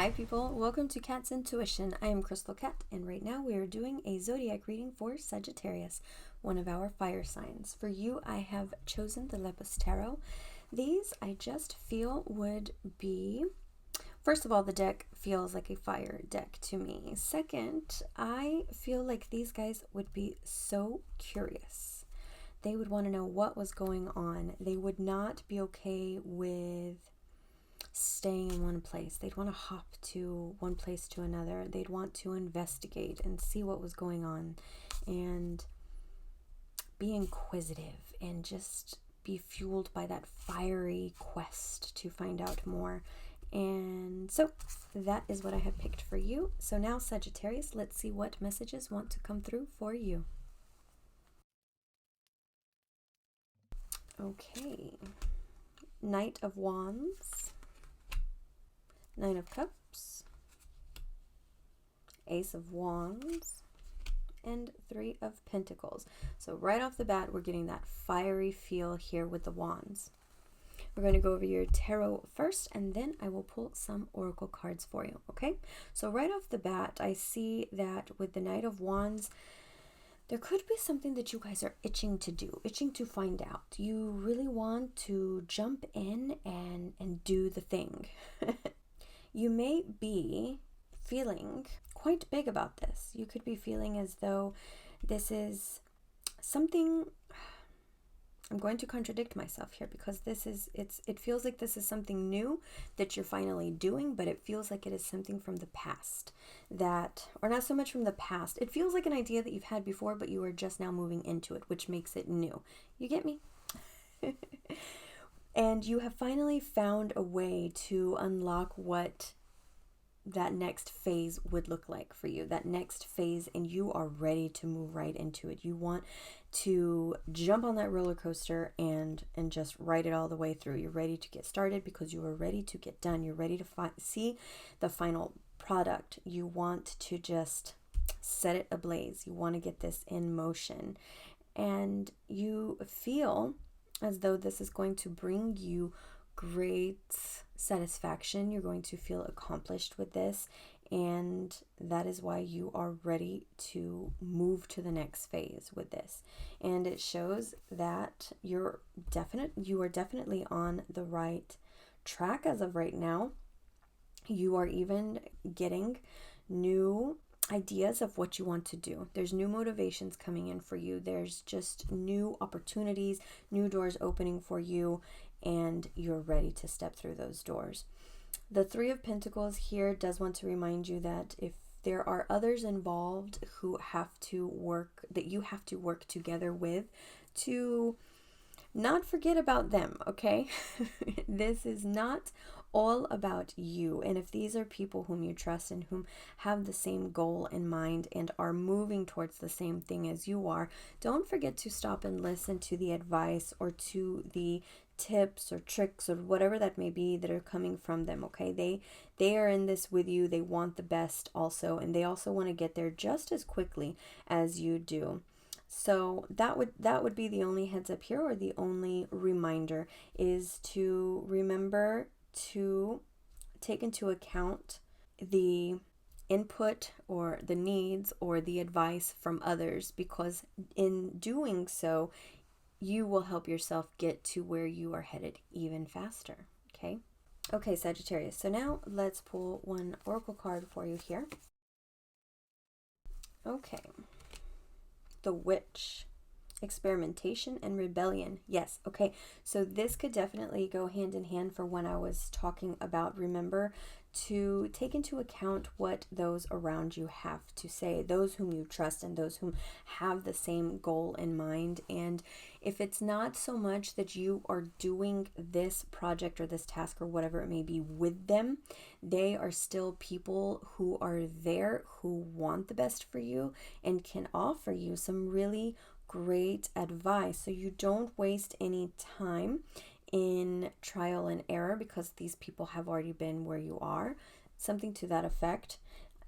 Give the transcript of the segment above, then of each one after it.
Hi people, welcome to Kat's Intuition. I am Krystal Kat, and right now we are doing a zodiac reading for Sagittarius, one of our fire signs. For you, I have chosen the Lepus Tarot. These I just feel would be, first of all, the deck feels like a fire deck to me. Second, I feel like these guys would be so curious. They would want to know what was going on. They would not be okay with staying in one place. They'd want to hop to one place to another. They'd want to investigate and see what was going on and be inquisitive and just be fueled by that fiery quest to find out more. And so that is what I have picked for you. So now, Sagittarius, let's see what messages want to come through for you. Okay. Knight of Wands, Nine of Cups, Ace of Wands, and Three of Pentacles. So right off the bat, we're getting that fiery feel here with the wands. We're going to go over your tarot first, and then I will pull some oracle cards for you, okay? So right off the bat, I see that with the Knight of Wands, there could be something that you guys are itching to do, itching to find out. You really want to jump in and do the thing. You may be feeling quite big about this. You could be feeling as though this is something. I'm going to contradict myself here because it feels like this is something new that you're finally doing, but it feels like it is something from the past or not so much from the past. It feels like an idea that you've had before, but you are just now moving into it, which makes it new. You get me? And you have finally found a way to unlock what that next phase would look like for you, that next phase, and you are ready to move right into it. You want to jump on that roller coaster and just ride it all the way through. You're ready to get started because you are ready to get done. You're ready to see the final product. You want to just set it ablaze. You want to get this in motion, and you feel as though this is going to bring you great satisfaction. You're going to feel accomplished with this, and that is why you are ready to move to the next phase with this. And it shows that you are definitely on the right track as of right now. You are even getting new ideas of what you want to do. There's new motivations coming in for you. There's just new opportunities, new doors opening for you, and you're ready to step through those doors. The Three of Pentacles here does want to remind you that if there are others involved who you have to work together with, to not forget about them, okay? This is not all about you. And if these are people whom you trust and whom have the same goal in mind and are moving towards the same thing as you are, don't forget to stop and listen to the advice or to the tips or tricks or whatever that may be that are coming from them, okay? They are in this with you. They want the best also, and they also want to get there just as quickly as you do. So that would be the only heads up here, or the only reminder, is to remember to take into account the input or the needs or the advice from others, because in doing so, you will help yourself get to where you are headed even faster, okay? Okay, Sagittarius, so now let's pull one oracle card for you here. Okay. The Witch. Experimentation and rebellion. Yes, okay. So this could definitely go hand in hand for when I was talking about, remember to take into account what those around you have to say, those whom you trust and those whom have the same goal in mind. And if it's not so much that you are doing this project or this task or whatever it may be with them, they are still people who are there, who want the best for you and can offer you some really great advice. So you don't waste any time in trial and error, because these people have already been where you are, something to that effect.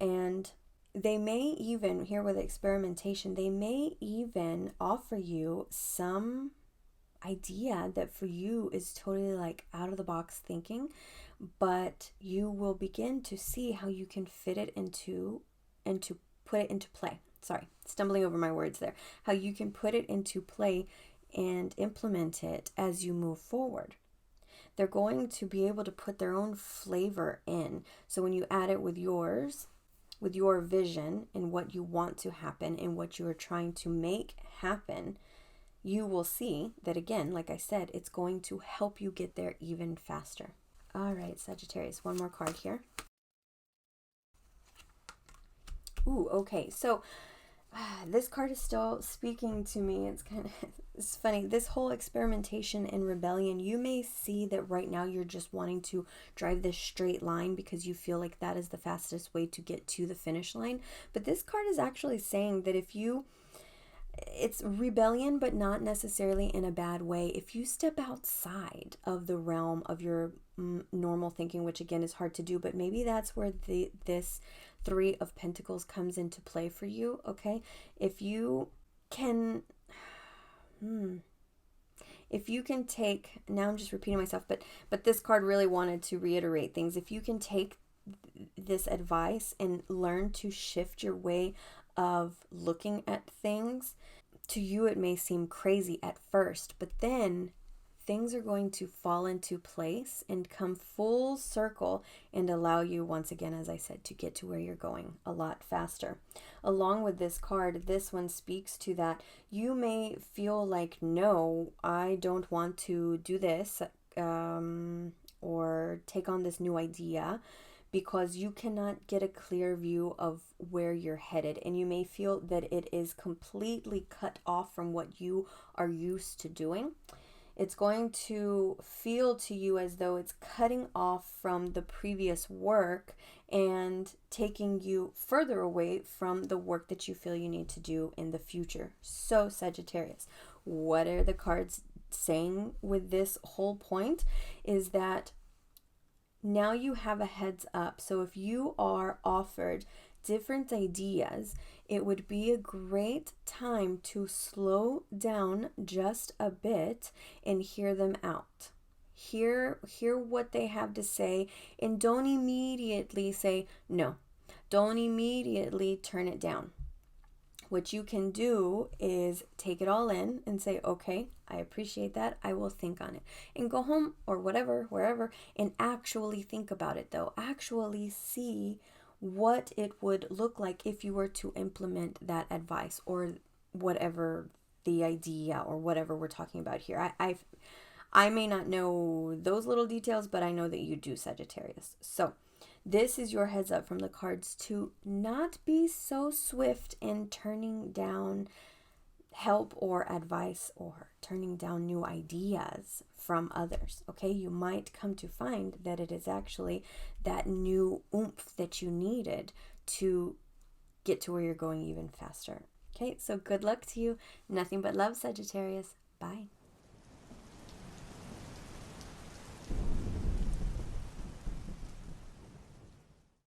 And they may even, here with experimentation, they may even offer you some idea that for you is totally like out of the box thinking, but you will begin to see how you can fit it into and to put it into play. Sorry, stumbling over my words there. How you can put it into play and implement it as you move forward. They're going to be able to put their own flavor in. So when you add it with yours, with your vision and what you want to happen and what you are trying to make happen, you will see that, again, like I said, it's going to help you get there even faster. All right, Sagittarius, one more card here. Ooh, okay. So this card is still speaking to me. It's funny. This whole experimentation and rebellion, you may see that right now you're just wanting to drive this straight line because you feel like that is the fastest way to get to the finish line. But this card is actually saying that it's rebellion, but not necessarily in a bad way. If you step outside of the realm of your normal thinking, which again is hard to do, but maybe that's where this Three of Pentacles comes into play for you, okay? If you can take, now I'm just repeating myself, but this card really wanted to reiterate things. If you can take this advice and learn to shift your way of looking at things, to you it may seem crazy at first, but then things are going to fall into place and come full circle and allow you, once again, as I said, to get to where you're going a lot faster. Along with this card, this one speaks to that. You may feel like, no, I don't want to do this or take on this new idea, because you cannot get a clear view of where you're headed, and you may feel that it is completely cut off from what you are used to doing. It's going to feel to you as though it's cutting off from the previous work and taking you further away from the work that you feel you need to do in the future. So, Sagittarius, what are the cards saying with this whole point is that now you have a heads up. So if you are offered different ideas, it would be a great time to slow down just a bit and hear them out. Hear what they have to say, and don't immediately say no. Don't immediately turn it down. What you can do is take it all in and say, okay, I appreciate that. I will think on it. And go home or whatever, wherever, and actually think about it though. Actually see what it would look like if you were to implement that advice or whatever the idea or whatever we're talking about here. I may not know those little details, but I know that you do, Sagittarius. So this is your heads up from the cards to not be so swift in turning down help or advice or turning down new ideas from others. Okay, you might come to find that it is actually that new oomph that you needed to get to where you're going even faster. Okay, so good luck to you. Nothing but love, Sagittarius. Bye.